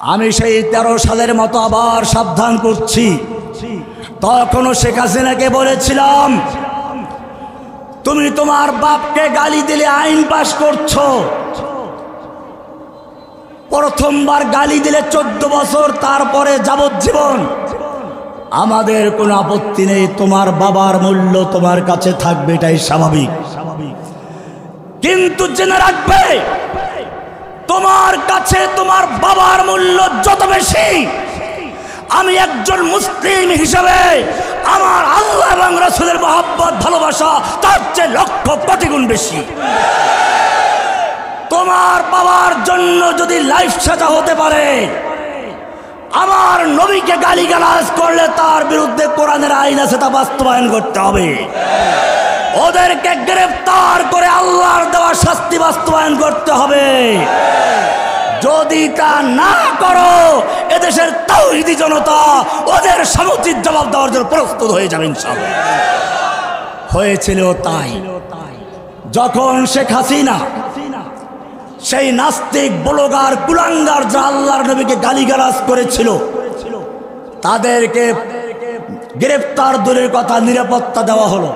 আমি সেই 13 সালের মতো আবার সাবধান করছি। তখনও শেখ হাসিনাকে বলেছিলাম, তুমি তোমার বাপকে গালি দিলে আইন পাশ করছো। প্রথমবার গালি দিলে 14 বছর, তারপরে যাবজ্জীবন। আমাদের কোনো আপত্তি নেই, তোমার বাবার মূল্য তোমার কাছে থাকবে, এটাই স্বাভাবিক। কিন্তু জেনে রাখবে, তোমার কাছে তোমার বাবার মূল্য যত বেশি, আমি একজন মুসলিম হিসেবে আমার আল্লাহ এবং রাসূলের মহব্বত ভালোবাসা তার চেয়ে লক্ষ কোটি গুণ বেশি। তোমার বাবার জন্য যদি লাইফ সাজা হতে পারে, আমার নবীকে গালিগালাজ করলে তার বিরুদ্ধে কোরআনের আইন আছে, তা বাস্তবায়ন করতে হবে। ওদেরকে গ্রেফতার করে আল্লাহর দেওয়া শাস্তি বাস্তবায়ন করতে হবে। যদি তা না করো, এদেশের তাওহীদি জনতা ওদের সমুচিত জবাব দেওয়ার জন্য প্রস্তুত হয়ে যাবে ইনশাআল্লাহ। হয়েছিল তাই। যখন শেখ হাসিনা সেই নাস্তিক ব্লগার কুলাঙ্গার যা আল্লাহর নবীকে গালিগালাজ করেছিল, তাদেরকে গ্রেফতার দূরের কথা নিরাপত্তা দেওয়া হলো,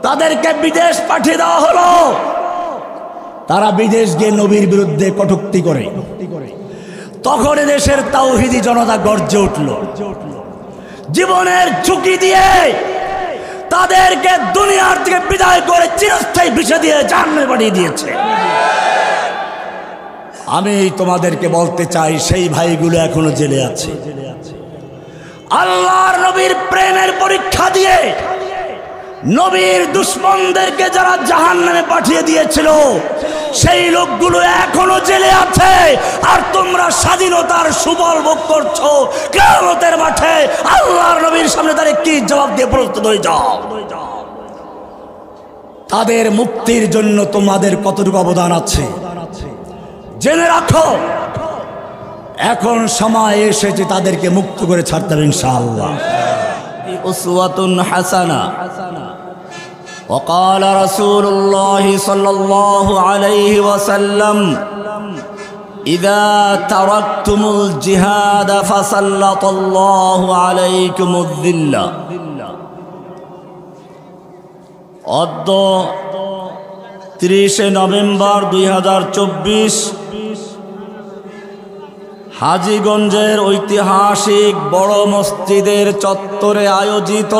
তাদেরকে বিদেশ পাঠিয়ে দেওয়া হলো। তারা বিদেশ গিয়ে নবীর বিরুদ্ধে কটূক্তি করে। তখন দেশের তাওহীদি জনতা গর্জে উঠল, জীবনের ঝুঁকি দিয়ে তাদেরকে দুনিয়ার থেকে বিদায় করে চিরস্থায়ী ভিসা দিয়ে জাহান্নামে পাঠিয়ে দিয়েছে। আমি তোমাদেরকে বলতে চাই, সেই ভাইগুলো এখনো জেলে আছে। আল্লাহর নবীর প্রেমের পরীক্ষা দিয়ে নবীর দুশমনদেরকে যারা জাহান্নামে পাঠিয়ে দিয়েছিল, সেই লোকগুলো এখনো জেলে আছে। আর তোমরা স্বাধীনতার সুবল ভোগ করছো। কিয়ামতের মাঠে আল্লাহর নবীর সামনে দাঁড়িয়ে কি জবাব দিয়ে প্রস্তুত হয়ে যাও। তাদের মুক্তির জন্য তোমাদের কতটুকু অবদান আছে জেনে রাখো। এখন সময় এসেছে তাদেরকে মুক্ত করে ছাড়তে হবে ইনশাআল্লাহ। উসওয়াতুন হাসানা। وقال رسول الله صلى الله عليه وسلم إذا تركتم الجهاد فسلط الله عليكم الذلة। অদ্য 30 নভেম্বর 2024 হাজীগঞ্জের ঐতিহাসিক বড় মসজিদের চত্বরে আয়োজিত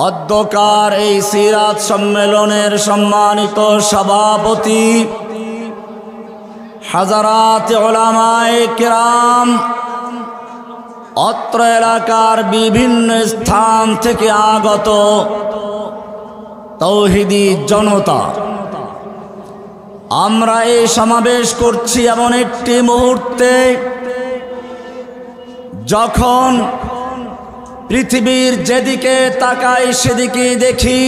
অধ্যকার এই সিরাত সম্মেলনের সম্মানিত সভাপতি হাজারাত উলামায়ে কেরাম, অত্র এলাকার বিভিন্ন স্থান থেকে আগত তাওহীদি জনতা, আমরা এই সমাবেশ করছি এমন একটি মুহূর্তে যখন পৃথিবীর যেদিকে তাকাই সেদিকে দেখি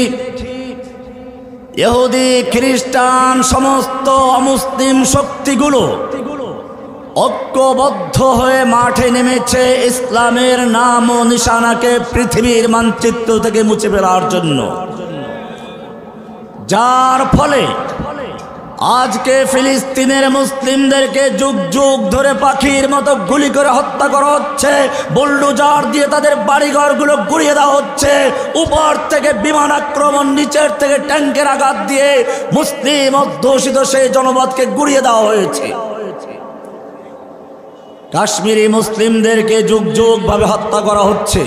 ইহুদি খ্রিস্টান সমস্ত অমুসলিম শক্তিগুলো ঐক্যবদ্ধ হয়ে মাঠে নেমেছে ইসলামের নাম ও নিশানাকে পৃথিবীর মানচিত্র থেকে মুছে ফেলার জন্য। যার ফলে আজকে ফিলিস্তিনের মুসলিমদেরকে যুগ যুগ ধরে পাখির মতো গুলি করে হত্যা করা হচ্ছে, বুলডোজার দিয়ে তাদের বাড়িঘরগুলো গুড়িয়ে দেওয়া হচ্ছে, উপর থেকে বিমান আক্রমণ, নিচের থেকে ট্যাঙ্কের আঘাত দিয়ে মুসলিম অধ্যুষিত সেই জনপদকে গুড়িয়ে দেওয়া হয়েছে। কাশ্মীরি মুসলিমদেরকে যুগ যুগ ভাবে হত্যা করা হচ্ছে,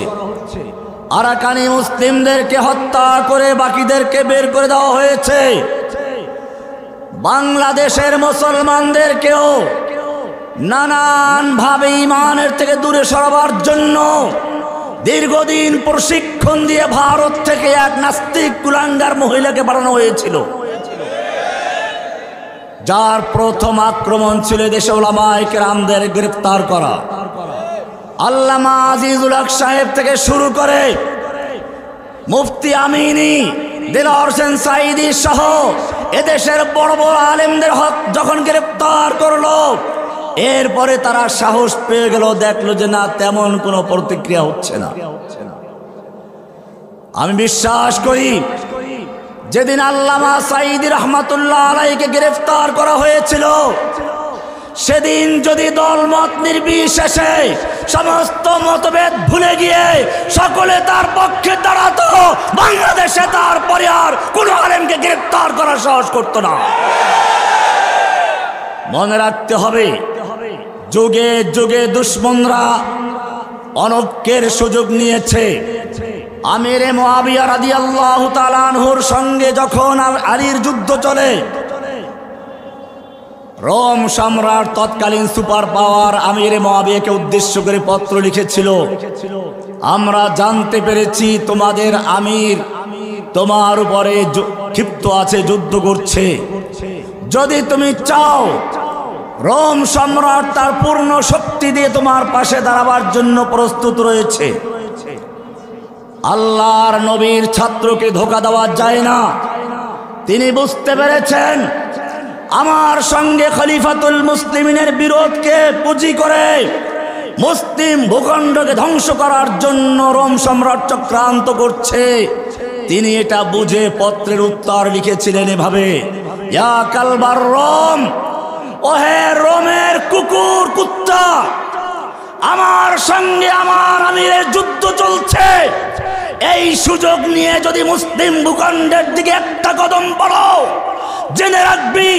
আরাকানি মুসলিমদেরকে হত্যা করে বাকিদেরকে বের করে দেওয়া হয়েছে। বাংলাদেশের মুসলমানদেরকেও নানান ভাবে ঈমানের থেকে দূরে সরাবার জন্য দীর্ঘদিন প্রশিক্ষণ দিয়ে ভারত থেকে এক নাস্তিক কুলাঙ্গার মহিলাকে পাঠানো হয়েছিল, যার প্রথম আক্রমণ ছিল দেশে উলামায়ে কেরামদের গ্রেফতার করা। আল্লামা আজিজুল হক সাহেব থেকে শুরু করে মুফতি আমিনী, দেলোয়ার হোসেন সাঈদী সহ এদেশের বড় বড় আলেমদের হক যখন গ্রেফতার করলো, এরপরে তারা সাহস পেয়ে গেল, দেখলো যে না, তেমন কোনো প্রতিক্রিয়া হচ্ছে না। আমি বিশ্বাস করি যেদিন আল্লামা সাঈদী রহমাতুল্লাহ আলাইহিকে গ্রেফতার করা হয়েছিল, সেদিন যদি দলমত নির্বিশেষে সমস্ত মতভেদ ভুলে গিয়ে সকলে তার পক্ষে দাঁড়াতো, বাংলাদেশে তারপরে আর কোন আলেমকে গ্রেফতার করা সাহস করতো না। মনে রাখতে হবে, যুগে যুগে দুশ্মনরা অনৈক্যের সুযোগ নিয়েছে। আমিরে মুআবিয়া রাদিয়াল্লাহু তাআলা আনহুর সঙ্গে যখন আলীর যুদ্ধ চলে, রোম সম্রাট তৎকালীন সুপার পাওয়ার আমিরে মুআবিয়াকে উদ্দেশ্য করে পত্র লিখেছিল, আমরা জানতে পেরেছি তোমাদের আমির তোমার উপরে ক্ষিপ্ত আছে, যুদ্ধ করছে। যদি তুমি চাও, রোম সম্রাট তার পূর্ণ শক্তি দিয়ে তোমার পাশে দাঁড়াবার জন্য প্রস্তুত রয়েছে। আল্লাহর নবীর ছাত্রকে ধোঁকা দেওয়া যায় না। তিনি বুঝতে পেরেছেন আমার সঙ্গে খলিফাতুল মুসলিমিনের বিরোধকে পুঁজি করে মুসলিম ভূখণ্ডকে ধ্বংস করার জন্য রোম সম্রাট চক্রান্ত করছে। তিনি এটা বুঝে পত্রের উত্তর লিখেছিলেন এভাবে, ইয়া কালবার রোম, ওহে রোমের কুকুর কুত্তা, আমার সঙ্গে আমার আমিরের যুদ্ধ চলছে। এই সুযোগ নিয়ে যদি মুসলিম ভূখণ্ডের দিকে একটা কদম পড়ো, জেনে রাখবি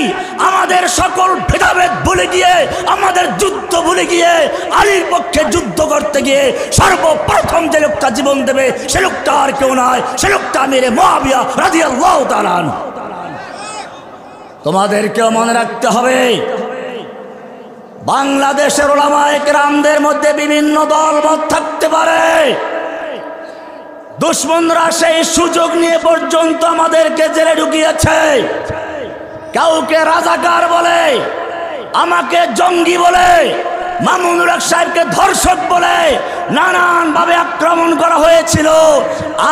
আমাদের সকল ভেদাভেদ ভুলে গিয়ে, আমাদের যুদ্ধ ভুলে গিয়ে আলীর পক্ষে যুদ্ধ করতে গিয়ে সর্বপ্রথম যে লোকটা জীবন দেবে সে লোকটা আর কেউ নয়, সে লোকটা আমিরে মুআবিয়া রাদিয়াল্লাহু তাআলা আনহু। তোমাদেরকেও মনে রাখতে হবে, বাংলাদেশের উলামায়ে কেরামদের মধ্যে বিভিন্ন দলমত থাকতে পারে। দুশ্মনরা সেই সুযোগ নিয়ে পর্যন্ত আমাদেরকে জেলে ঢুকিয়েছে। কাউকে রাজাকার বলে, আমাকে জঙ্গি বলে, মামুনুল হক সাহেবকে ধর্ষক বলে নানান ভাবে আক্রমণ করা হয়েছিল।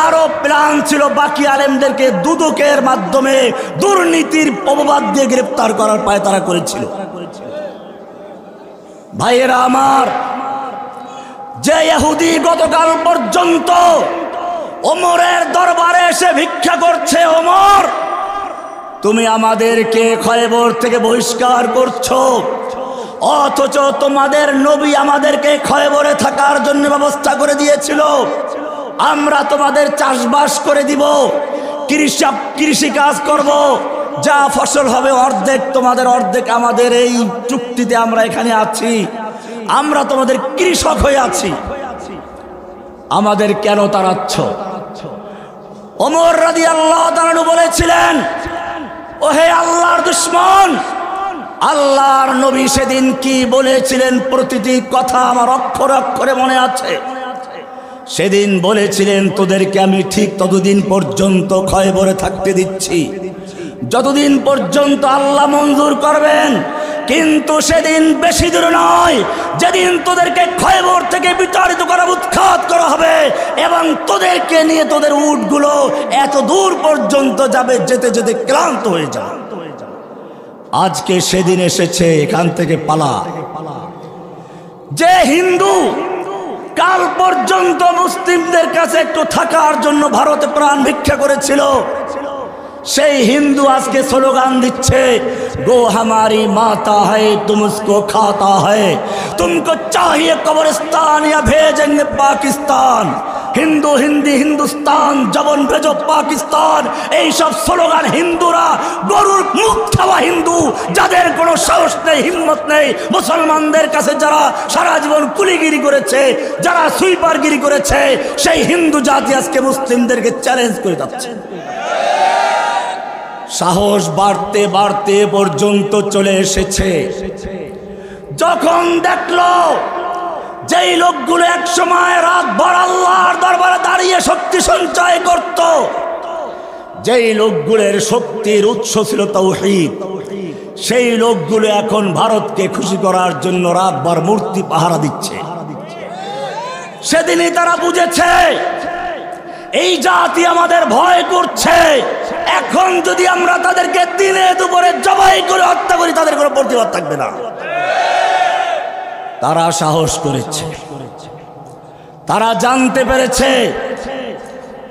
আরো প্ল্যান ছিল বাকি আলেমদেরকে দুদকের মাধ্যমে দুর্নীতির অপবাদ দিয়ে গ্রেফতার করার পায়তারা করেছিল। ভাইয়েরা আমার, যে ইহুদি গতকাল পর্যন্ত ওমরের দরবারে এসে ভিক্ষা করছে, ওমর তুমি আমাদেরকে খয়বর থেকে বহিষ্কার করছো, অথচ তোমাদের নবী আমাদেরকে খয়বরে থাকার জন্য ব্যবস্থা করে দিয়েছিল। আমরা তোমাদের চাষবাস করে দিব, কৃষি কাজ করব, যা ফসল হবে অর্ধেক তোমাদের অর্ধেক আমাদের, এই চুক্তিতে আমরা এখানে আছি, আমরা তোমাদের কৃষক হয়ে আছি, আমাদের কেন তাড়াচ্ছ? ওমর রাদিয়াল্লাহু তাআলা বলেছিলেন, ওহে আল্লাহর দুশমন, আল্লাহর নবী সেদিন কি বলেছিলেন প্রতিটি কথা আমার অক্ষরে অক্ষরে মনে আছে। সেদিন বলেছিলেন, তোদেরকে আমি ঠিক ততদিন পর্যন্ত খয়বরে থাকতে দিচ্ছি যতদিন পর্যন্ত আল্লাহ মঞ্জুর করবেন, কিন্তু সেদিন বেশি দূর নয় যেদিন তোদেরকে খয়বর থেকে বিতাড়িত করা, উৎখাত করা হবে এবং তোদেরকে নিয়ে তোদের উটগুলো এত দূর পর্যন্ত যাবে, যেতে যেতে ক্লান্ত হয়ে যাবে। আজকে সেদিন এসেছে, এখান থেকে পালা। যে হিন্দু কাল পর্যন্ত মুসলিমদের কাছে একটু থাকার জন্য ভারতে প্রাণ ভিক্ষা করেছিল, সেই হিন্দু আজকে স্লোগান দিচ্ছে, গো হামারি মাতা है तुम उसको खाता है, तुमको चाहिए कब्रिस्तान या भेजेंगे पाकिस्तान। হিন্দু হিন্দি হিন্দুস্তান, জবন ভেজো পাকিস্তান, এইসব স্লোগান হিন্দুরা, গরুর মুখ খাওয়া হিন্দু, যাদের কোনো সাহস নেই, হিম্মত নেই, মুসলমানদের কাছে যারা সারা জীবন কুলিগিরি করেছে, যারা সুইপারগিরি করেছে, সেই হিন্দু জাতি আজকে মুসলিমদেরকে চ্যালেঞ্জ করে যাচ্ছে। সাহস বাড়তে বাড়তে পর্যন্ত চলে এসেছে, যখন দেখলো যেই লোকগুলো এক সময় রাতভর আল্লাহর দরবারে দাঁড়িয়ে শক্তি সঞ্চয় করত, যেই লোকগুলোর শক্তির উৎস ছিল তাওহীদ, সেই লোকগুলো এখন ভারতকে খুশি করার জন্য রাতভর মূর্তি পাহারা দিচ্ছে। সেদিনই তারা বুঝেছে এই জাতি আমাদের ভয় করছে, এখন যদি আমরা তাদেরকে দিনে দুপুরে জবাই করে হত্যা করি তাদের কোনো প্রতিবাদ থাকবে না। তারা সাহস করেছে, তারা জানতে পেরেছে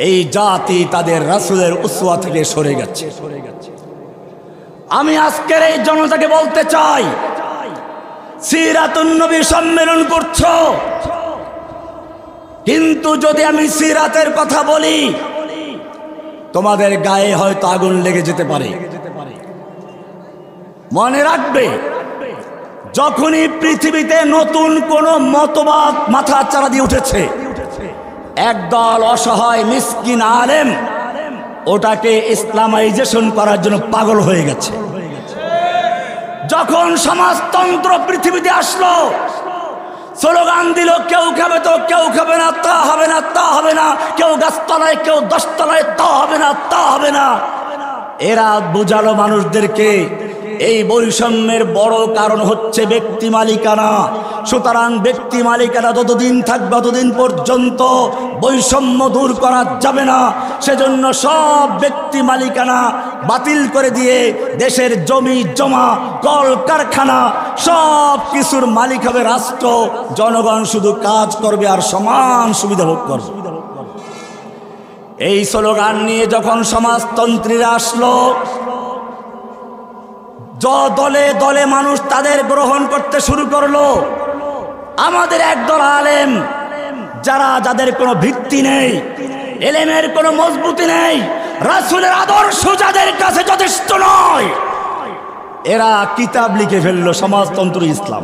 এই জাতি তাদের রাসূলের উসওয়া থেকে সরে গেছে। আমি আজকের এই জনতাকে বলতে চাই, সিরাতুন নবী সম্মেলন করছো, কিন্তু যদি আমি সিরাতের কথা বলি তোমাদের গায়ে হয়তো আগুন লেগে যেতে পারে। মনে রাখবে, যখনই পৃথিবীতে নতুন কোন মতবাদ মাথা চাড়া দিয়ে উঠেছে, একদল অসহায় মিসকিন আলেম ওটাকে ইসলামাইজেশন করার জন্য পাগল হয়ে গেছে। যখন সমাজতন্ত্র পৃথিবীতে আসলো, স্লোগান দিল কেউ খাবে তো কেউ খাবে না, তা হবে না, তা হবে না, কেউ গাছতলায় কেউ 10 তলায়, তা হবে না, তা হবে না। এরা বুঝালো মানুষদেরকে এই বৈষম্যের বড় কারণ হচ্ছে ব্যক্তি মালিকানা। সুতরাং ব্যক্তি মালিকানা যতদিন থাকবে ততদিন পর্যন্ত বৈষম্য দূর করা যাবে না। সেজন্য সব ব্যক্তি মালিকানা বাতিল করে দিয়ে দেশের জমি জমা কল কারখানা সব কিছুর মালিক হবে রাষ্ট্র, জনগণ শুধু কাজ করবে আর সমান সুবিধা ভোগ করবে। এই স্লোগান নিয়ে যখন সমাজতন্ত্রীরা আসলো, দলে দলে মানুষ তাদের গ্রহণ করতে শুরু করলো। আমাদের একদল আলেম যাদের কোনো ভিত্তি নেই, এলেমের কোনো মজবুতি নেই, রাসূলের আদর্শ যাদের কাছে যথেষ্ট নয়, এরা কিতাব লিখে ফেললো সমাজতন্ত্র ইসলাম,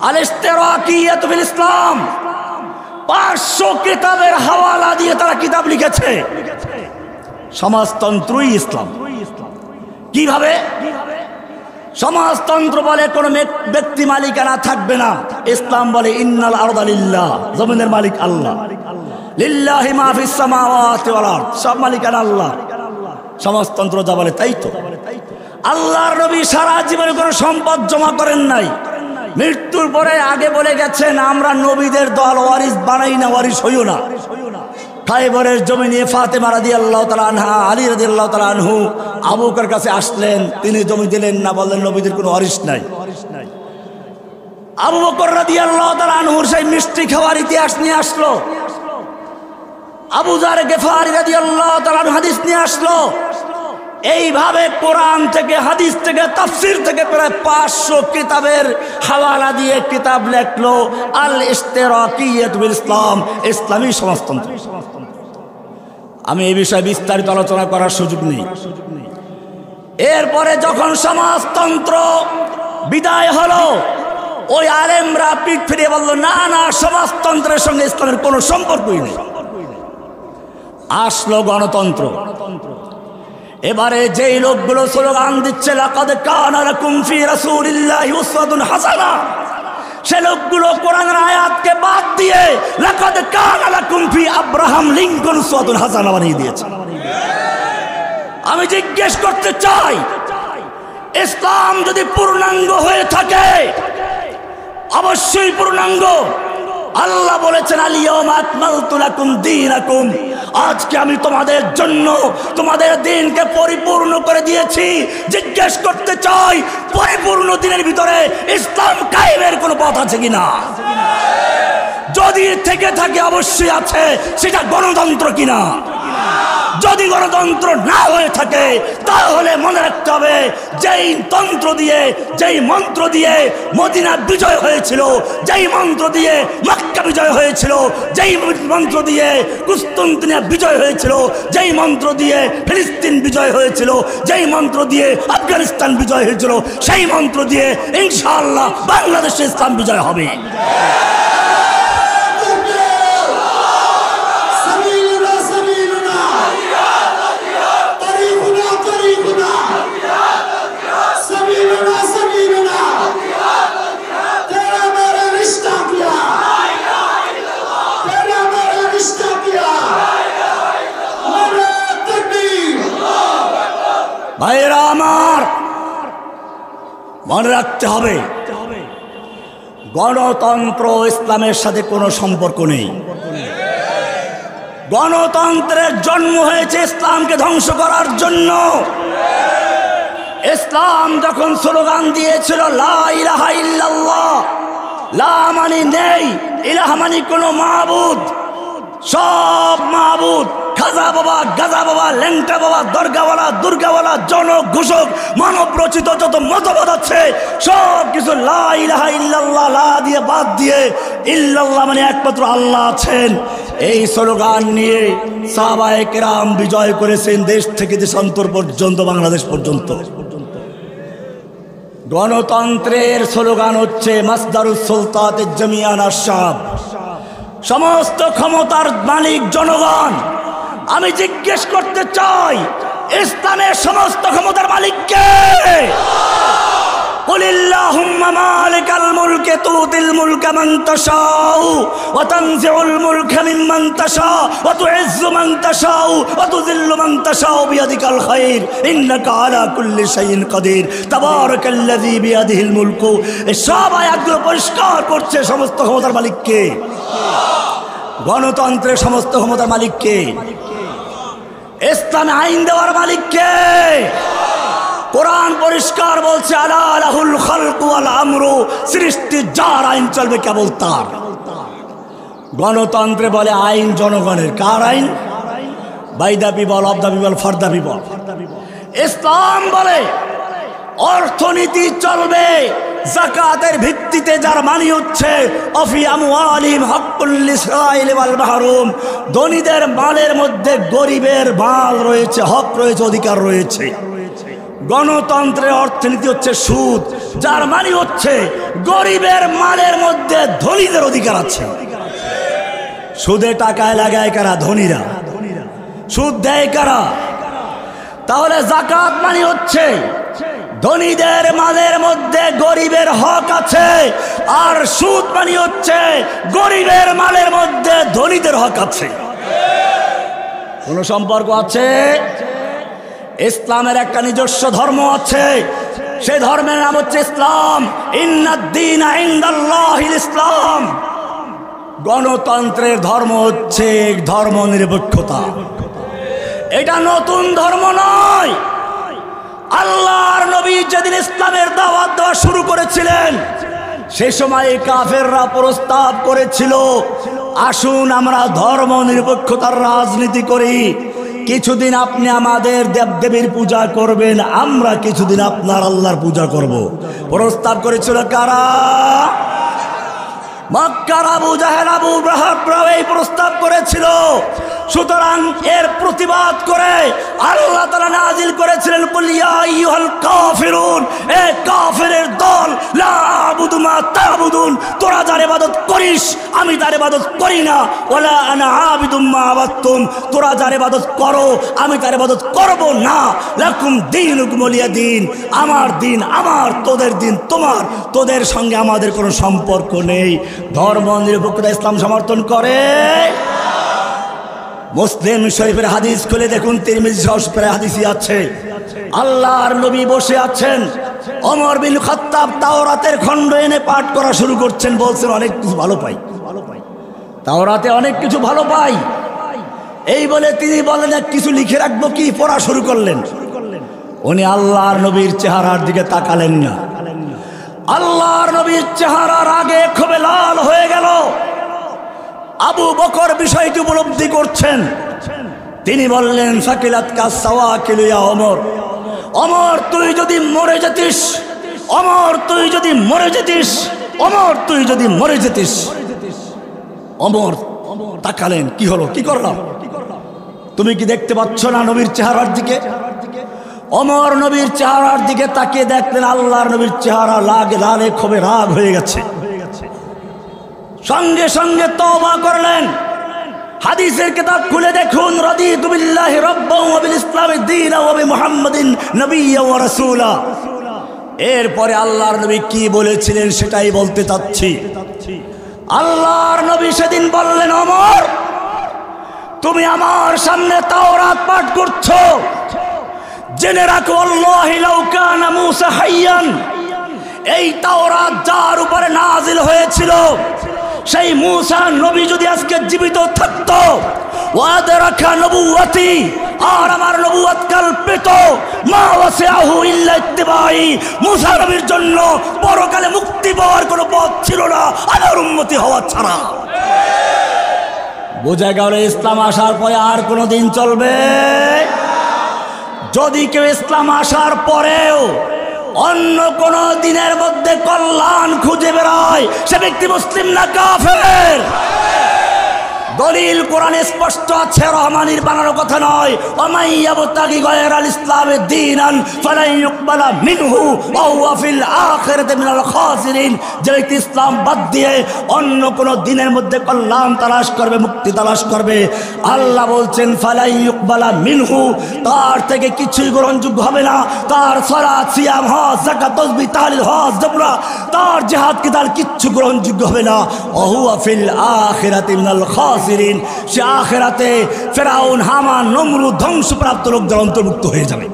আল ইশতিরাকিয়াত ফিল ইসলাম। 500 কিতাবের হাওয়ালা দিয়ে তারা কিতাব লিখেছে, সমাজতন্ত্রই ইসলাম। কিভাবে? সমাজতন্ত্র বলে কোন ব্যক্তি মালিকানা থাকবে না, ইসলাম বলে ইন্নাল আরদা লিল্লাহ, জমিনের মালিক আল্লাহ, লিল্লাহি মা ফিস সামাওয়াতি ওয়াল আরদ, সব মালিকানা আল্লাহ। সমাজতন্ত্র যা বলে তাই তো। আল্লাহর নবী সারা জীবনে কোনো সম্পদ জমা করেন নাই, মৃত্যুর পরে আগে বলে গেছেন আমরা নবীদের দল ওয়ারিস বানাই না, ওয়ারিস হইও না। খায়বরের জমি নিয়ে ফাতেমা রাদিয়াল্লাহু তাআলা আনহা, আলী রাদিয়াল্লাহু তাআলা আনহু আবু বকর কাছে আসলেন, তিনি জমি দিলেন না, বললেন নবীদের কোনো ওয়ারিস নাই। আবু বকর রাদিয়াল্লাহু তাআলা আনহুর সেই মিষ্টি খাওয়ার ইতিহাস নিয়ে আসলো, আবু যার গেফারি রাদিয়াল্লাহু তাআলা আনহু হাদিস নিয়ে আসলো। এইভাবে কোরআন থেকে, হাদিস থেকে, তাফসীর থেকে প্রায় 500 কিতাবের হাওয়ালা দিয়ে কিতাব লেখলো আল ইশতিরাকিয়াত বিল ইসলাম, ইসলামী সমাজতন্ত্র। আমি এই বিষয়ে বিস্তারিত আলোচনা করার সুযোগ নেই। এরপরে যখন সমাজতন্ত্র বিদায় হলো, ওই আলেমরা পিঠ ফিরিয়ে বলল না না, সমাজতন্ত্রের সঙ্গে ইসলামের কোনো সম্পর্কই নেই। আসলো গণতন্ত্র। এবারে যেই লোকগুলো স্লোগান দিচ্ছে লাকাদ কানা লাকুম ফি রাসূলিল্লাহি উসওয়াতুন হাসানা, সে লোকগুলো কোরআনের আয়াতকে বাদ দিয়ে লাকাদ কানা লাকুম ফি আব্রাহাম লিঙ্কন উসওয়াতুন হাসানা বানিয়ে দিয়েছে। আমি জিজ্ঞেস করতে চাই, ইসলাম যদি পূর্ণাঙ্গ হয়ে থাকে, অবশ্যই পূর্ণাঙ্গ। আল্লাহ বলেছেন আল-ইয়াওমা আকমালতু লাকুম দীনাকুম, আজকে আমি তোমাদের জন্য তোমাদের দিনকে পরিপূর্ণ করে দিয়েছি। জিজ্ঞেস করতে চাই, পরিপূর্ণ দিনের ভিতরে ইসলাম কায়েমের কোনো পথ আছে কিনা? যদি থেকে থাকে অবশ্যই আছে, সেটা গণতন্ত্র কিনা? যদি গণতন্ত্র না হয়ে থাকে তাহলে মনে রাখতে হবে, যেই তন্ত্র দিয়ে, যেই মন্ত্র দিয়ে মদিনা বিজয় হয়েছিল, যেই মন্ত্র দিয়ে মক্কা বিজয় হয়েছিল, যেই মন্ত্র দিয়ে কুস্তুনতিনিয়া বিজয় হয়েছিল, যেই মন্ত্র দিয়ে ফিলিস্তিন বিজয় হয়েছিল, যেই মন্ত্র দিয়ে আফগানিস্তান বিজয় হয়েছিল, সেই মন্ত্র দিয়ে ইনশাআল্লাহ বাংলাদেশে ইসলাম বিজয় হবে। ভাইরা আমার, মনে রাখতে হবে, গণতন্ত্র ইসলামের সাথে কোনো সম্পর্ক নেই। গণতন্ত্রের জন্ম হয়েছে ইসলামকে ধ্বংস করার জন্য। ইসলাম যখন স্লোগান দিয়েছিল লা ইলাহা ইল্লাল্লাহ, লা মানে নেই, ইলাহা মানে কোনো মাবুদ, সব মাবুদ খাজা বাবা, গাজা বাবা, ল্যাংটা বাবা, দরগাওয়ালা, দুর্গাওয়ালা, জনক, ঘোষক, মানব রচিত যত মতবাদ আছে সব কিছু লা ইলাহা ইল্লাল্লাহ লা দিয়ে বাদ দিয়ে ইল্লাল্লাহ মানে একমাত্র আল্লাহ আছেন এই স্লোগান নিয়ে সাহাবায়ে কেরাম বিজয় করেছেন দেশ থেকে দেশান্তর পর্যন্ত, বাংলাদেশ পর্যন্ত। গণতন্ত্রের স্লোগান হচ্ছে মাসদারুস সুলতাত জামিয়ান আশ-শাব, সমস্ত ক্ষমতার মালিক জনগণ। আমি জিজ্ঞেস করতে চাই, ইসলামের সমস্ত ক্ষমতার মালিক কে? কুলিল্লাহুম্মা মালিকাল মুলকি তুতিল মুলকা মান তাশাউ ওয়া তানজিউল মুলকা মিম্মান তাশাউ ওয়া তুইজ্জু মান তাশাউ ওয়া তুযিল্লু মান তাশাউ বিয়াদিকাল খায়র ইন্নাকা আলা কুল্লি শাইইন কাদির তাবারাকাল্লাযী বিয়াদিহিল মুলকু। এই সব আয়াতগুলো পরিষ্কার করছে সমস্ত ক্ষমতার মালিক কে। গণতন্ত্রের সমস্ত ক্ষমতার মালিক কে? ইসলামে আইন দেওয়ার মালিক কে? কোরআন পরিষ্কার বলছে আলা লাহুল খালকু ওয়াল আমরু, সৃষ্টি যার, আইন চলবে কেবল তার। গণতন্ত্রে বলে আইন জনগণের। কার আইন? By the people, of the people, for the people. ইসলাম বলে অর্থনীতি চলবে যাকাতের ভিত্তিতে, যার মানে হচ্ছে অফি আমওয়ালিহিম হাক্কুল লিসাইল ওয়াল মাহরুম, ধনীদের মালের মধ্যে গরিবের মাল রয়েছে, হক রয়েছে, অধিকার রয়েছে। গণতন্ত্রের অর্থনীতি হচ্ছে সুদ, যার মানে হচ্ছে গরিবের মালের মধ্যে ধনীদের অধিকার আছে। সুদে টাকায় লাগায় কারা? ধনীরা। সুদ দেয় কারা? তাহলে যাকাত মানে হচ্ছে ধনীদের মালের মধ্যে গরিবের হক আছে, আর সুদ মানে হচ্ছে গরিবের মালের মধ্যে ধনীদের হক আছে। কোন সম্পর্ক আছে? ইসলামের একটা নিজস্ব ধর্ম আছে, সেই ধর্মের নাম হচ্ছে ইসলাম। ইন্নাদ-দীনা ইনদাল্লাহিল ইসলাম। গণতন্ত্রের ধর্ম হচ্ছে ধর্মনিরপেক্ষতা। এটা নতুন ধর্ম নয়। আল্লাহর নবী যেদিন ইসলামের দাওয়াত দেওয়া শুরু করেছিলেন, সেই সময় কাফেররা প্রস্তাব করেছিল, আসুন আমরা ধর্ম নিরপেক্ষতার রাজনীতি করি, কিছুদিন আপনি আমাদের দেবদেবীর পূজা করবেন, আমরা কিছুদিন আপনার আল্লাহর পূজা করব। প্রস্তাব করেছিল কারা? মক্কার আবু জাহেল, আবু লাহাব এই প্রস্তাব করেছিল। সুতরাং এর প্রতিবাদ করে আল্লাহ তাআলা নাজিল করেছিলেন কুল ইয়া আইয়ুহাল কাফিরুন, এ কাফিরের দল, লা আবুদু মা তা'বুদুন, তোরা যার ইবাদত করিস আমি তার ইবাদত করি না, ওয়ালা আনা আবিদুম মা আবাদতুম, তোরা যার ইবাদত করো আমি তার ইবাদত করব না, লাকুম দীনুকুম ওয়ালিয়া দীন, আমার দিন আমার, তোদের দিন তোমার, তোদের সঙ্গে আমাদের কোনো সম্পর্ক নেই। ধর্ম নিরপেক্ষতা ইসলাম সমর্থন করে? মুসলিম শরীফের হাদিস খুলে দেখুন, তিরমিজি শরীফের হাদিসই আছে, আল্লাহর নবী বসে আছেন, ওমর বিন খাত্তাব তাওরাতের খণ্ড এনে পাঠ করা শুরু করছেন, বলছেন অনেক কিছু ভালো পাই, তাওরাতে অনেক কিছু ভালো পাই। এই বলে তিনি বলেন এক কিছু লিখে রাখবো, কি পড়া শুরু করলেন। উনি আল্লাহর নবীর চেহারার দিকে তাকালেন না। আল্লাহর নবীর চেহারার আগে খুবই লাল হয়ে গেল। আবু বকর বিষয়টি উপলব্ধি করছেন, তিনি বললেন সাকিলাতকা সাওয়াকিল ইয়া ওমর, ওমর তুই যদি মরে যেতিস, ওমর তুই যদি মরে যেতিস, ওমর তুই যদি মরে যেতিস। ওমর তাকালেন, কি হলো, কি করলাম? তুমি কি দেখতে পাচ্ছ না নবীর চেহারার দিকে? ওমর নবীর চেহারার দিকে তাকিয়ে দেখলেন আল্লাহর নবীর চেহারা লালে খুবই রাগ হয়ে গেছে। সঙ্গে সঙ্গে তওবা করলেন। হাদিসের কিতাব খুলে দেখুন, রাদিতু বিল্লাহি রাব্বান ওয়া বিল ইসলামি দীনান ওয়া বিমুহাম্মাদিন নাবিয়্যান ওয়া রাসূলা। এরপরে আল্লাহর নবী কি বলেছিলেন সেটাই বলতে চাচ্ছি। আল্লাহর নবী সেদিন বললেন, ওমর তুমি আমার সামনে তাওরাত পাঠ করছো, জেনে রাখো আল্লাহি লাউ কানা মূসা হাইয়ান, এই তাওরাত যার উপরে নাজিল হয়েছিল সেই মূসা নবী যদি আজকে জীবিত থাকতো, ওয়াদারাকা নবুওয়াতি, আর আমার নবুয়ত কল্পিত, মা ওয়াসিআহু ইল্লা ইত্তিবাই, মূসা নবীর জন্য পরকালে মুক্তি পাওয়ার কোনো পথ ছিল না আমার উম্মতি হওয়া ছাড়া। বোঝা গেল ইসলাম আসার পরে আর কোনো দিন চলবে। যদি কেউ ইসলাম আসার পরেও অন্য কোন দিনের মধ্যে কল্যাণ খুঁজে বেড়ায়, সে ব্যক্তি মুসলিম না কাফের। দলিল কোরআনে স্পষ্ট আছে, রহমানির বানানো কথা নয়। ওমাই ইয়াবতাগি গায়রাল ইসলামে দীনান ফালাই ইউকবালা মিনহু ওয়া হুয়া ফিল আখিরাতি মিনাল খাসিরিন। যে ব্যক্তি ইসলাম বাদ দিয়ে অন্য কোন দিনের মধ্যে কল্যাণ তালাশ করবে, মুক্তি তালাশ করবে, আল্লাহ বলছেন ফালাই ইউকবালা মিনহু, তার থেকে কিছুই গ্রহণযোগ্য হবে না। তার সালাত, সিয়াম, হজ, যাকাত, তাসবিহ, তাহলিল, হজ, জবরা, তার জিহাদ কিতাল কিচ্ছু গ্রহণযোগ্য হবে না। ওয়া হুয়া ফিল আখিরাতি মিনাল খাসিরিন, সে আখিরাতে ফেরাউন, হামান, নমরুদ, ধ্বংসপ্রাপ্ত লোকদের অন্তর্ভুক্ত হয়ে যাবে।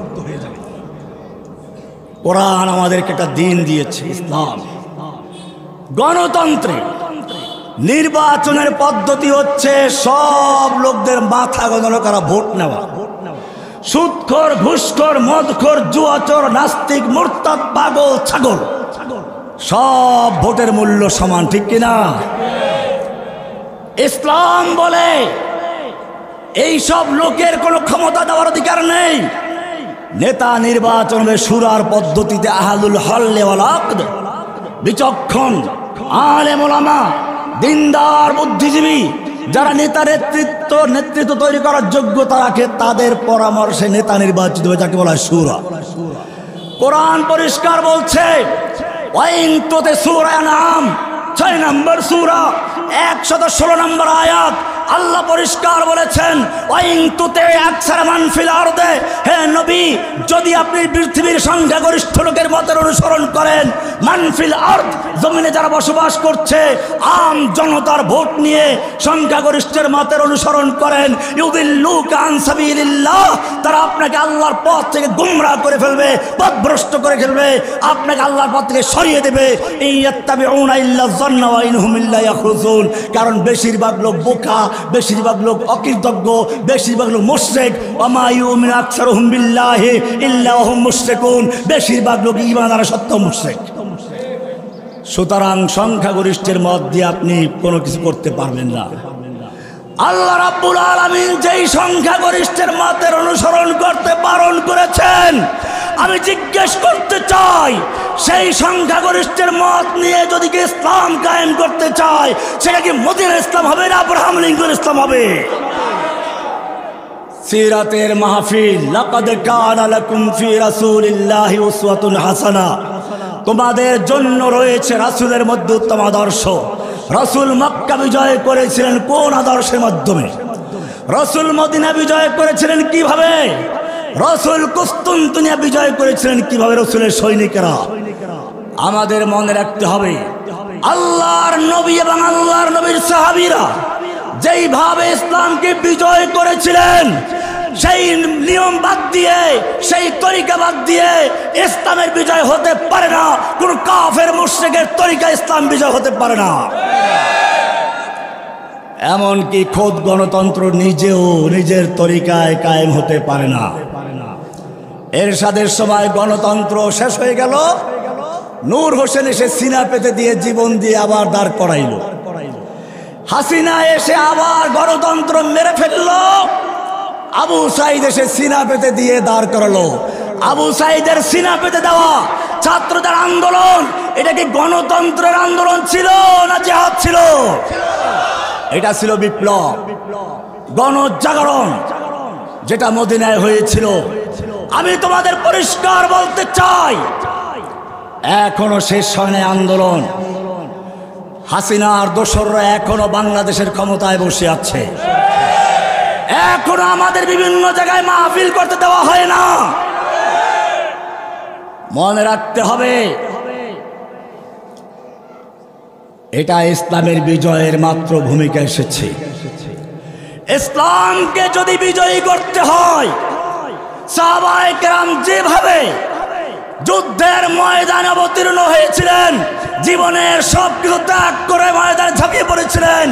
কোরআন আমাদেরকে একটা দিন দিয়েছে, ইসলাম। গণতন্ত্রে নির্বাচনের পদ্ধতি হচ্ছে সব লোকদের মাথা গণনা করা, ভোট নেওয়া। সুদখোর, ঘুষখোর, মদখোর, জুয়াচোর, নাস্তিক, মুরতাদ, পাগল, ছাগল, সব ভোটের মূল্য সমান, ঠিক কিনা? ইসলাম বলে এই সব লোকের কোনো ক্ষমতা দেওয়ার অধিকার নেই। নেতা নির্বাচন হবে সুরার পদ্ধতিতে, আহলুল হল ওয়াল আকদ, বিচক্ষণ আলেম ওলামা, দিনদার, বুদ্ধিজীবী, যারা নেতা নেতৃত্ব তৈরি করার যোগ্যতা রাখে, তাদের পরামর্শে নেতা নির্বাচিত হবে, যাকে বলা হয় সূরা। কোরআন পরিষ্কার বলছে, ওয়াইন তোতে সূরা আনআম 6 নম্বর সূরা 116 নম্বর আয়াত, আল্লাহ পরিষ্কার বলেছেন, ওয়াইন তুতে আকসার মান ফিল আরদে, হে নবী, যদি আপনি পৃথিবীর সংখ্যাগরিষ্ঠ লোকের মতের অনুসরণ করেন, মান ফিল আরদ, জমিনে যারা বসবাস করছে, আম জনতার ভোট নিয়ে সংখ্যাগরিষ্ঠের মতের অনুসরণ করেন, ইউদিল্লুকা আন সাবিলিল্লাহ, তারা আপনাকে আল্লাহর পথ থেকে গুমরাহ করে ফেলবে, পথভ্রষ্ট করে ফেলবে, আপনাকে আল্লাহর পথ থেকে সরিয়ে দেবে। ইয়াত্তাবিউনা ইল্লা যান্না ওয়া ইনহুম ইল্লা ইয়াখরুসুন, কারণ বেশিরভাগ লোক বোকা, বেশিরভাগ লোক অকৃতজ্ঞ, বেশিরভাগ লোক মুশরিক। ওমা ইউমিনু আকসারুহুম বিল্লাহি ইল্লা ওয়া হুম মুশরিকুন, বেশিরভাগ লোক ঈমান আর সত্য মুশরিক। সুতরাং সংখ্যাগরিষ্ঠের মত দিয়ে আপনি কোনো কিছু করতে পারবেন না। আল্লাহ রাব্বুল আলামিন যেই সংখ্যাগরিষ্ঠের মতের অনুসরণ করতে বারণ করেছেন, আমি জিজ্ঞেস করতে চাই, সেই সংখ্যাগরিষ্ঠের মত নিয়ে যদি কি ইসলাম কায়েম করতে চায়, সেটা কি মদিনার ইসলাম হবে না আব্রাহাম লিঙ্কন ইসলাম হবে? সিরাতের মাহফিল, লাকাদ কানা লাকুম ফি রাসূলিল্লাহি উসওয়াতুন হাসানা, তোমাদের জন্য রয়েছে রাসূলের মধ্যে উত্তম আদর্শ। রাসূল মক্কা বিজয় করেছিলেন কোন আদর্শের মাধ্যমে? রাসূল মদিনা বিজয় করেছিলেন কিভাবে? রাসূল কুস্তুনতুনিয়া বিজয় করেছিলেন কিভাবে? রাসূলের সৈনিকেরা। আমাদের মনে রাখতে হবে, আল্লাহর নবী এবং আল্লাহর নবীর সাহাবীরা যেইভাবে ইসলামকে বিজয় করেছিলেন, সেই নিয়ম বাদ দিয়ে, সেই তরিকা বাদ দিয়ে ইসলামের বিজয় হতে পারে না। কোন কাফের মুশরিকের তরিকা ইসলাম বিজয় হতে পারে না। এমনকি খোদ গণতন্ত্র নিজেও নিজের তরিকায় কায়েম হতে পারে না। এরশাদের সময় গণতন্ত্র শেষ হয়ে গেল, নূর হোসেন এসে সিনা পেতে দিয়ে জীবন দিয়ে আবার দাঁড় করাইল। হাসিনা এসে আবার গণতন্ত্র মেরে ফেললো। আবু সাইদ এসে সিনা পেতে দিয়ে দাঁড় করালো। আবু সাইদের সিনা পেতে দেওয়া ছাত্রদের আন্দোলন, এটা কি গণতন্ত্রের আন্দোলন ছিল না জিহাদ ছিল? এটা ছিল বিপ্লব, গণজাগরণ, যেটা মদিনায় হয়েছিল। আমি তোমাদের পরিষ্কার বলতে চাই, এখনো শেষ হয় না আন্দোলন। হাসিনার দোসররা এখনো বাংলাদেশের ক্ষমতায় বসে আছে। এখনো আমাদের বিভিন্ন জায়গায় মাহফিল করতে দেওয়া হয় না। মনে রাখতে হবে, এটা ইসলামের বিজয়ের মাত্র ভূমিকা এসেছে। ইসলামকে যদি বিজয়ী করতে হয়, সাহাবায়ে কেরাম যেভাবে যুদ্ধের ময়দানে অবতীর্ণ হয়েছিলেন, জীবনের সব কিছু ত্যাগ করে ময়দানে ঝাঁপিয়ে পড়েছিলেন,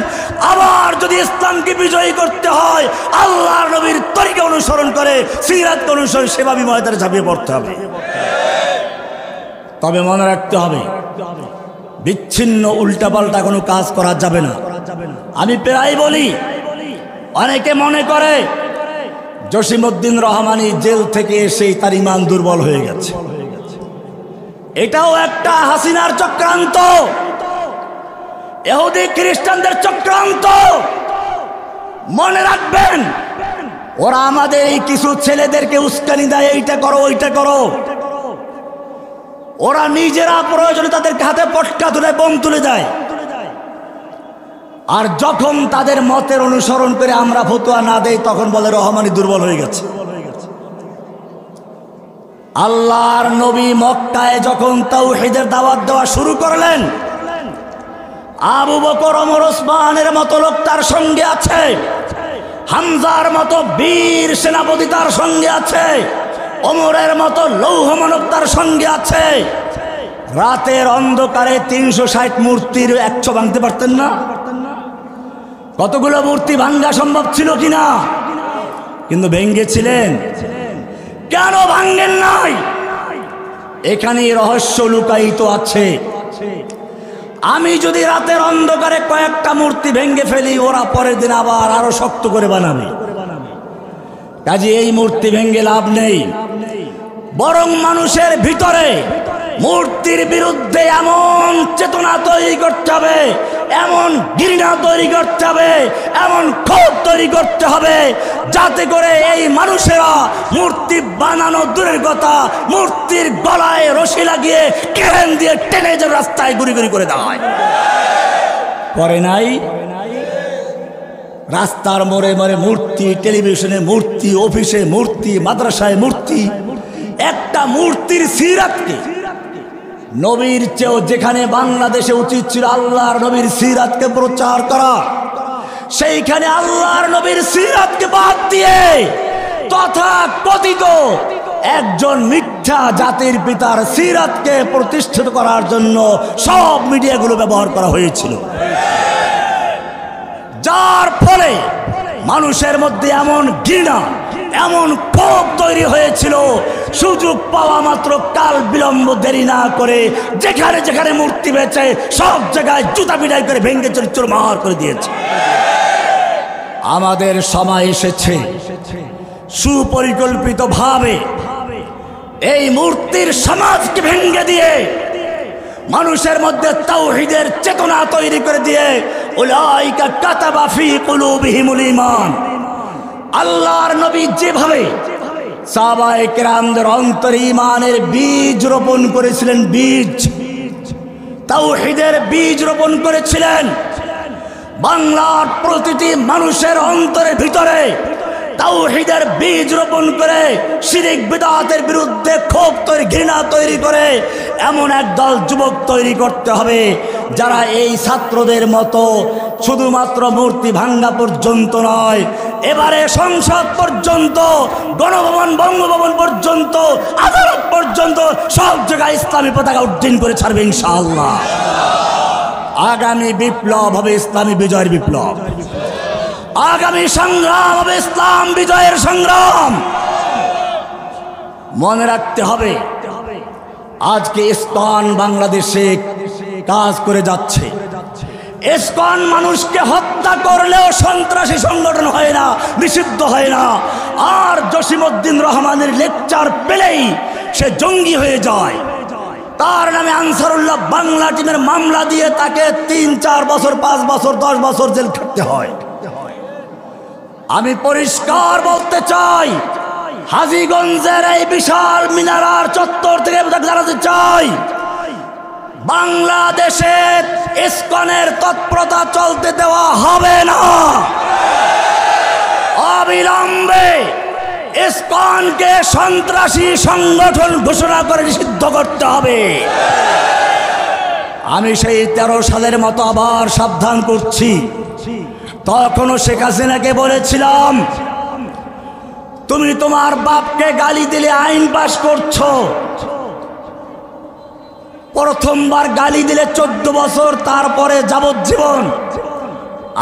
আবার যদি ইসলামকে বিজয়ী করতে হয়, আল্লাহর নবীর তরিকা অনুসরণ করে, সিরাত অনুসরণ, সেভাবে ময়দানে ঝাঁপিয়ে পড়তে হবে। তবে মনে রাখতে হবে, বিচ্ছিন্ন উল্টাপাল্টা কোনো কাজ করা যাবে না। আমি প্রায় বলি, অনেকে মনে করে জসিমউদ্দিন রহমানী জেল থেকে এসেই তার ঈমান দুর্বল হয়ে গেছে। এটাও একটা হাসিনার চক্রান্ত, ইহুদি খ্রিস্টানদের চক্রান্ত। মনে রাখবেন, ওরা আমাদের এই কিছু ছেলেদেরকে উস্কানি দেয়, এইটা করো ওইটা করো। ওরা নিজেরা প্রয়োজনে তাদেরকে হাতে পটকা তুলে বোম তুলে দেয়। আর যখন তাদের মতের অনুসরণ করে আমরা ফতোয়া না দেই, তখন বলে রহমানী দুর্বল হয়ে গেছে। আল্লাহর নবী মক্কায় যখন তাওহীদের দাওয়াত দেওয়া শুরু করলেন, আবু বকর, ওমর, ওসমানের মতো লোক তার সঙ্গে আছে, হামজার মতো বীর সেনাপতি তার সঙ্গে আছে, ওমরের মতো লৌহ মানব তার সঙ্গে আছে। রাতের অন্ধকারে 360 মূর্তির 100 ভাঙতে পারতেন না? কতগুলো মূর্তি ভাঙ্গা সম্ভব ছিল কিনা? কিন্তু ভেঙ্গেছিলেন। কেন ভাঙ্গেন নাই? এখানে রহস্য লুকায়িত আছে। আমি যদি রাতের অন্ধকারে কয়েকটা মূর্তি ভেঙ্গে ফেলি, ওরা পরের দিন আবার আরো শক্ত করে বানাবে। কাজে এই মূর্তি ভেঙ্গে লাভ নেই, বরং মানুষের ভিতরে মূর্তির বিরুদ্ধে এমন চেতনা তৈরি করতে হবে, এমন ঘৃণা তৈরি করতে হবে, এমন ক্ষোভ তৈরি করতে হবে, যাতে করে এই মানুষেরা মূর্তি বানানো দূরের কথা, মূর্তির গলায় রশি লাগিয়ে কেরেন দিয়ে টেনে যে রাস্তায় গুড়ি গুড়ি করে দেওয়া হয়। করে নাই? রাস্তার মোড়ে মোড়ে মূর্তি, টেলিভিশনে মূর্তি, অফিসে মূর্তি, মাদ্রাসায় মূর্তি। একটা মূর্তির সিরাতকে, নবীর চেয়েও যেখানে বাংলাদেশে উচিত ছিল আল্লাহর নবীর সিরাতকে প্রচার করা, সেইখানে আল্লাহর নবীর সিরাতকে বাদ দিয়ে তথা কথিত একজন মিথ্যা জাতির পিতার সিরাতকে প্রতিষ্ঠিত করার জন্য সব মিডিয়াগুলো ব্যবহার করা হয়েছিল, যার ফলে মানুষের মধ্যে এমন ঘৃণা, এমন ক্ষোভ তৈরি হয়েছিল, সুযোগ পাওয়া মাত্র কাল বিলম্ব দেরি না করে যেখানে যেখানে মূর্তি বেচে সব জায়গায় জুতা পিটাই করে ভেঙ্গে চুরমার করে দিয়েছে। আমাদের সময় এসেছে সুপরিকল্পিত ভাবে এই মূর্তির সমাজকে ভেঙ্গে দিয়ে মানুষের মধ্যে তাওহীদের চেতনা তৈরি করে দিয়ে উলাইকা কাতাবা ফি কুলুবিহিমুল ঈমান, আল্লাহর নবী যেভাবে সাহাবায়ে কেরামদের অন্তরে ঈমানের বীজ রোপণ করেছিলেন, বীজ তাওহীদের বীজ রোপণ করেছিলেন, বাংলার প্রতিটি মানুষের অন্তরের ভিতরে তাওহীদের বীজ রোপণ করে শিরক বিদআতের বিরুদ্ধে ক্ষোভ তৈরি, ঘৃণা তৈরি করে এমন একদল যুবক তৈরি করতে হবে যারা এই ছাত্রদের মতো শুধুমাত্র মূর্তি ভাঙ্গা পর্যন্ত নয়, এবারে সংসদ পর্যন্ত, গণভবন, বঙ্গভবন পর্যন্ত, আদালত পর্যন্ত সব জায়গায় ইসলামী পতাকা উড্ডীন করে ছাড়বে ইনশাআল্লাহ। আগামী বিপ্লব হবে ইসলামী বিজয়ের বিপ্লব, আগামী সংগ্রাম হবে ইসলাম বিজয়ের সংগ্রাম। মনে রাখতে হবে, আজকে ইসকন বাংলাদেশে কাজ করে যাচ্ছে। ইসকন মানুষকে হত্যা করলেও সন্ত্রাসী সংগঠন হয় না, নিষিদ্ধ হয় না। আর জসিমউদ্দিন রহমানের লেকচার পেলেই সে জঙ্গি হয়ে যায়। তার নামে আনসারুল্লাহ বাংলা টিমের মামলা দিয়ে তাকে 3-4 বছর, 5 বছর, 10 বছর জেল খাটতে হয়। আমি পরিষ্কার বলতে চাই, হাজীগঞ্জের এই বিশাল মিনারার চত্বর থেকে জানাতে চাই, বাংলাদেশে ইসকনের তৎপরতা চলতে দেওয়া হবে না। অবিলম্বে ইসকনকে সন্ত্রাসী সংগঠন ঘোষণা করে নিষিদ্ধ করতে হবে। আমি সেই 13 সালের মতো আবার সাবধান করছি। তখনও শেখ হাসিনাকে বলেছিলাম, তুমি তোমার বাপকে গালি দিলে আইন পাশ করছো, প্রথমবার গালি দিলে 14 বছর, তারপরে যাবজ্জীবন।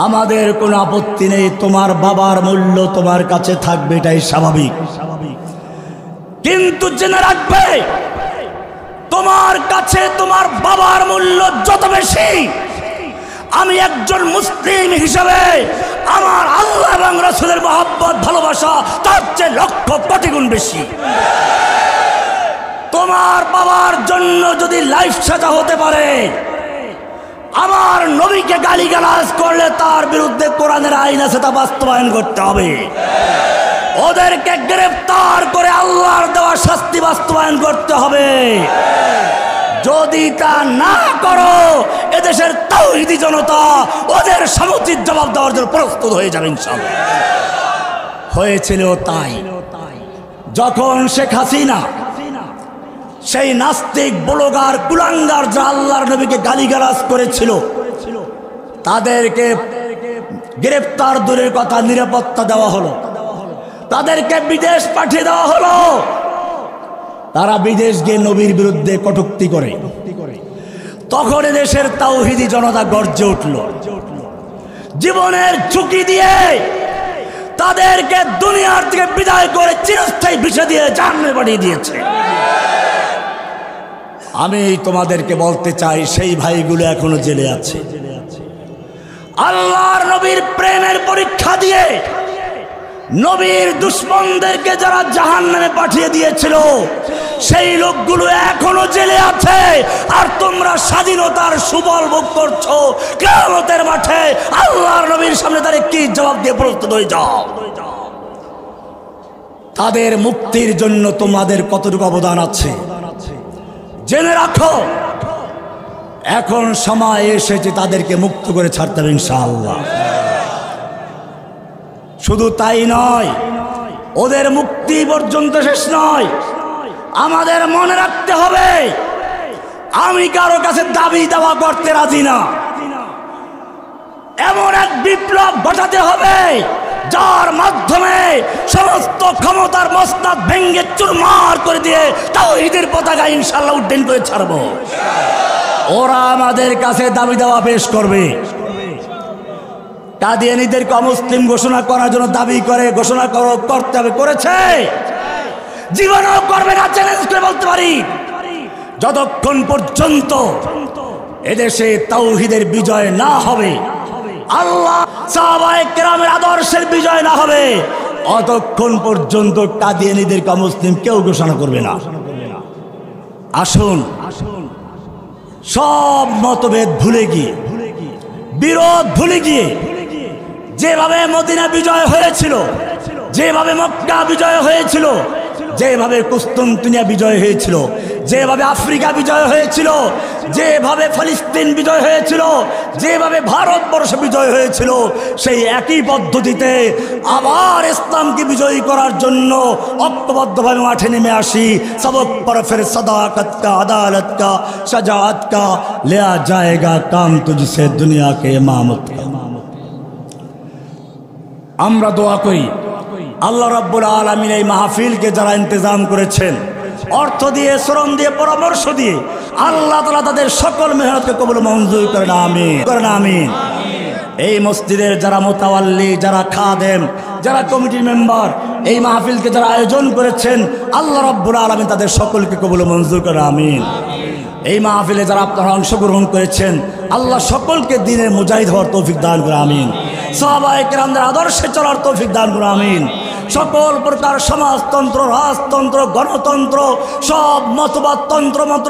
আমাদের কোনো আপত্তি নেই, তোমার বাবার মূল্য তোমার কাছে থাকবে, এটাই স্বাভাবিক। কিন্তু জেনে রাখবে, তোমার কাছে তোমার বাবার মূল্য যত বেশি, আমি একজন মুসলিম হিসেবে আমার আল্লাহ এবং রাসূলের মহব্বত ভালোবাসা তার চেয়ে লক্ষ কোটি গুণ বেশি। তোমার বাবার জন্য যদি লাইফ সাজা হতে পারে, আমার নবীকে গালিগালাজ করলে তার বিরুদ্ধে কোরআনের আইন আছে, তা বাস্তবায়ন করতে হবে। ওদেরকে গ্রেফতার করে আল্লাহর দেওয়া শাস্তি বাস্তবায়ন করতে হবে। যদি তা না করো, এদেশের তাওহীদি জনতা ওদের সমুচিত জবাব দেওয়ার জন্য প্রস্তুত হয়ে যাবে ইনশাআল্লাহ। হয়েছিল তাই। যখন শেখ হাসিনা সেই নাস্তিক ব্লগার কুলাঙ্গার যা আল্লাহর নবীকে গালিগালাজ করেছিল, তাদেরকে গ্রেফতার দূরের কথা নিরাপত্তা দেওয়া হলো, তাদেরকে বিদেশ পাঠিয়ে দেওয়া হলো। তারা বিদেশ গিয়ে নবীর বিরুদ্ধে কটূক্তি করে। তখন দেশের তাওহীদি জনতা গর্জে উঠল, জীবনের ঝুঁকি দিয়ে তাদেরকে দুনিয়ার থেকে বিদায় করে চিরস্থায়ী ভিসা দিয়ে জাহান্নামে পাঠিয়ে দিয়েছে। আমি তোমাদেরকে বলতে চাই, সেই ভাইগুলো এখনো জেলে আছে। আল্লাহর নবীর প্রেমের পরীক্ষা দিয়ে নবীর দুশমনদেরকে যারা জাহান্নামে পাঠিয়ে দিয়েছিল, সেই লোকগুলো এখনো জেলে আছে। আর তোমরা স্বাধীনতার সুবল ভোগ করছো। কিয়ামতের মাঠে আল্লাহর নবীর সামনে তাদের কি জবাব দিয়ে প্রস্তুত হয়ে যাও। তাদের মুক্তির জন্য তোমাদের কতটুকু অবদান আছে জেনে রাখো। এখন সময় এসেছে তাদেরকে মুক্ত করে ছাড়তে হবে ইনশাআল্লাহ। শুধু তাই নয়, ওদের মুক্তি পর্যন্ত শেষ নয়। আমাদের মনে রাখতে হবে, আমি কারো কাছে দাবি দাওয়া করতে রাজি না। এমন এক বিপ্লব ঘটাতে হবে যার মাধ্যমে সমস্ত ক্ষমতার মসনদ ভেঙ্গে চুরমার করে দিয়ে তাওহীদের পতাকা ইনশাআল্লাহ উড্ডীন করে ছাড়ব। ওরা আমাদের কাছে দাবি দাওয়া পেশ করবে। কাদিয়ানীদেরকে অমুসলিম ঘোষণা করার জন্য দাবি করে ঘোষণা করতে হবে, করেছে। জীবনেও করবে না, চ্যালেঞ্জ করে বলতে পারি। যতক্ষণ পর্যন্ত এদেশে তাওহীদের বিজয় না হবে, আল্লাহ সাহাবায়ে কেরামের আদর্শের বিজয় না হবে, অতক্ষণ পর্যন্ত কাদিয়ানীদেরকে অমুসলিম কেউ ঘোষণা করবে না। আসুন, সব মতভেদ ভুলে গিয়ে, বিরোধ ভুলে গিয়ে, যেভাবে মদিনা বিজয় হয়েছিল, যেভাবে মক্কা বিজয় হয়েছিল, যেভাবে কুস্তুনতুনিয়া বিজয় হয়েছিল, যেভাবে আফ্রিকা বিজয় হয়েছিল, যেভাবে ফিলিস্তিন বিজয় হয়েছিল, যেভাবে ভারতবর্ষ বিজয় হয়েছিল, সেই একই পদ্ধতিতে আবার ইসলামকে বিজয়ী করার জন্য ঐক্যবদ্ধভাবে মাঠে নেমে আসি। সবক পর ফির সদাকত কা, আদালত কা, শাজাআত কা লিয়া জায়েগা কাম তুঝসে দুনিয়া কে ইমামত কা। আমরা দোয়া করি, আল্লাহ রাব্বুল আলামিন এই মাহফিলকে যারা ইন্তজাম করেছেন, অর্থ দিয়ে, শ্রম দিয়ে, পরামর্শ দিয়ে, আল্লাহ তাআলা তাদের সকল মেহনতকে কবুল মঞ্জুর করেন, আমিন করেন, আমিন। এই মসজিদের যারা মুতাওয়াল্লি, যারা খাদেম, যারা কমিটির মেম্বার, এই মাহফিলকে যারা আয়োজন করেছেন, আল্লাহ রাব্বুল আলামিন তাদের সকলকে কবুল মঞ্জুর করেন, আমিন। এই মাহফিলে যারা আপনারা অংশগ্রহণ করেছেন, আল্লাহ সকলকে দ্বীনের মুজাহিদ হওয়ার তৌফিক দান করে, আমিন। সাহাবায়ে কেরামদের আদর্শে চলার তৌফিক দান করে, আমিন। সকল প্রকার সমাজতন্ত্র, রাজতন্ত্র, গণতন্ত্র, সব মতবাদ, তন্ত্র মন্ত্র